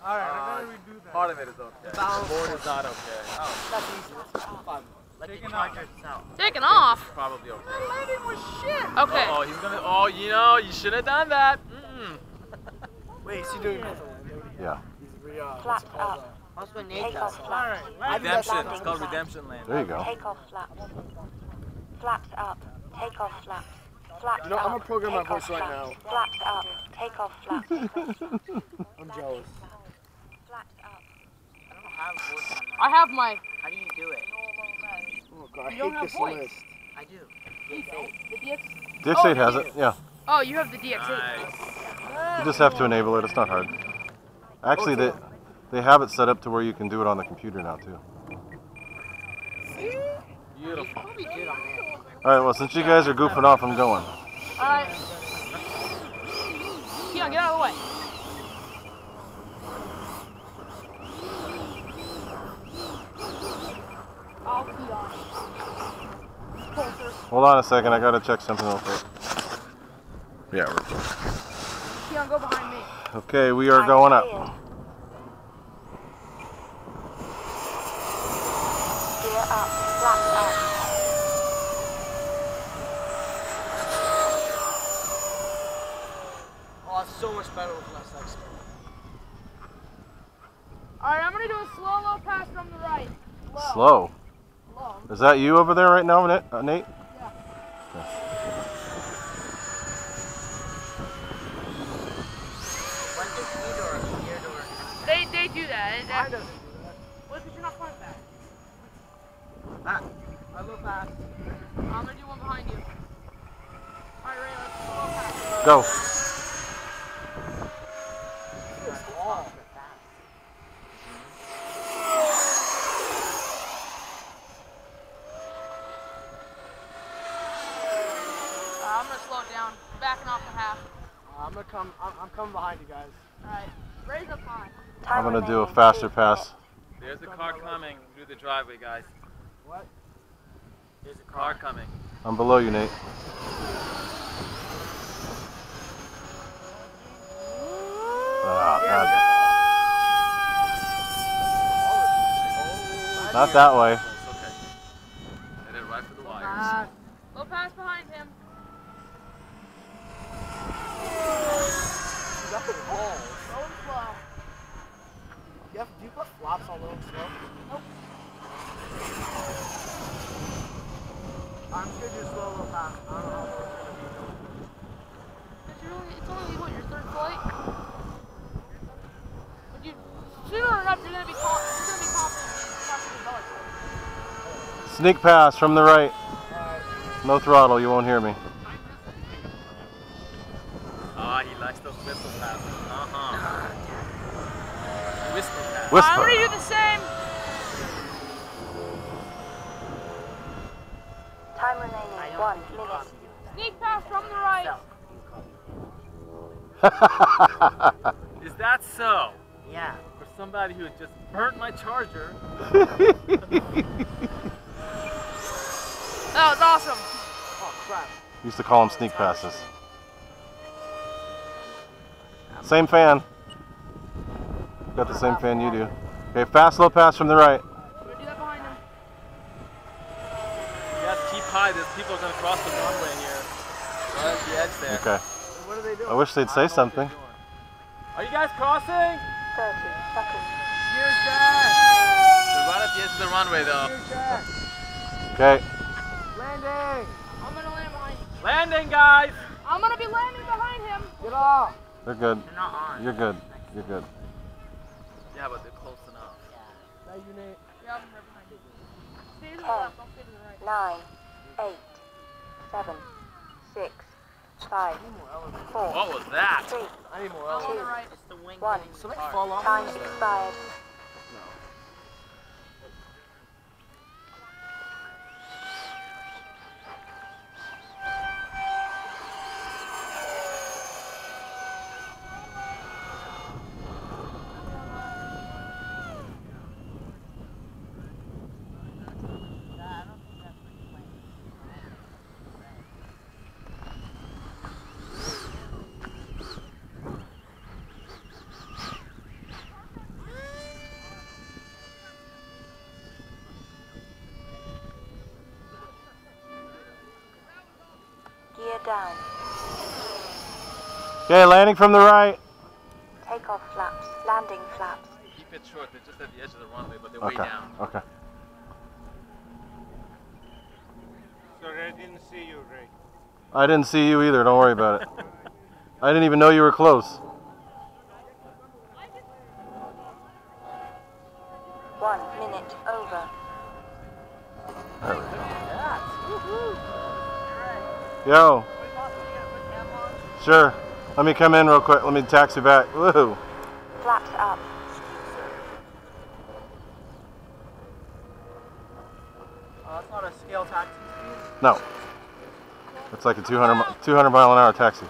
Alright, I'm gonna redo that. Part of it is okay. The board is not okay. Oh. That's easy. That's fun. Taking off. Taking off? Probably okay. My landing was shit. Okay. Oh, he's gonna. Oh, you know, you should have done that. Wait, is he doing that? Yeah. He's Flat up. That's what Nate Take off does. flat. Redemption. It's called redemption land. There you go. Take off flat. Flat up. Take off flat. Flat You know, up. I'm gonna program my Take off voice right flat. now. Flat up. Take off flat. I'm jealous. Flat up. I don't have voice on that. I have my. How do you do it? Oh god, I You don't hate have this voice. list. I do. The DX. DX8 has it, yeah. Oh, you have the DX8. Nice. You just have to enable it, it's not hard. Actually, they have it set up to where you can do it on the computer now, too. Beautiful. Probably good on there. Alright, well, since you guys are goofing off, I'm going. Alright. Keon, get out of the way. Oh, Keon. Closer. Hold on a second, I gotta check something real quick. Yeah, we're good. Keon, go behind me. Okay, we are going up. Steer up. Flat up. Oh, it's so much better with less expert. Alright, I'm gonna do a slow low pass from the right. Slow. Slow. Is that you over there right now, Nate? Yeah. When does speed or geared or? They do that. Mine doesn't do that. Well, because you're not front back. Ah, I look fast. I'm gonna do one behind you. Alright, Ray, let's slow pass. Go. I'm gonna slow it down. Backing off the half. I'm coming behind you guys. Alright. Raise up high. I'm gonna do a faster pass. There's a car coming through the driveway, guys. What? There's a car coming. I'm below you, Nate. Not that way. It's okay. Hit it right for the wires. Low pass behind him. He's up the wall. Slow and slow. Do you put flops on low and slow? Nope. I'm sure you slow low pass. I don't know how long it's gonna be. It's only what, your third flight? But you, sooner enough, you're gonna be confident in the belly. Sneak pass from the right. No throttle, you won't hear me. Ah, he likes those whistle passes. Whisper pass. Whisper. I'm gonna do the same. Time remaining 1 minute. Sneak pass from the right. Is that so? Yeah. For somebody who just burnt my charger. That was awesome. Oh crap. Used to call them sneak passes. Same fan. Got the same fan you do. Okay, fast low pass from the right. I'm gonna do that behind him. You guys keep high. There's people going to cross the runway here. Right at the edge there. Okay. What are they doing? I wish they'd say something. Are you guys crossing? 30 seconds. Gear check. They're right at the edge of the runway though. Gear check. Okay. Landing. I'm gonna land behind you. Landing, guys! I'm gonna be landing behind him. Get off. They're good. They're not on. You're good. You're good. Yeah, but they're close enough. Now you Nate. Yeah, I'm right behind you. Stay to the left, I'll stay to the right. 9, 8, 7, 6, 5, 4, What was that? 3, I need more Go on the elements. right. It's the wing. One. hitting the Somebody car. fall off. time expired. down. Okay, landing from the right. Takeoff flaps. Landing flaps. Keep it short. They're just at the edge of the runway, but they're way Okay. down. Okay. Sorry, I didn't see you, Ray. I didn't see you either. Don't worry about it. I didn't even know you were close. 1 minute over. There we go. Yo. Sure. Let me come in real quick. Let me taxi back. Woohoo. Flaps up. That's not a scale taxi speed. No. It's like a 200 mile an hour taxi.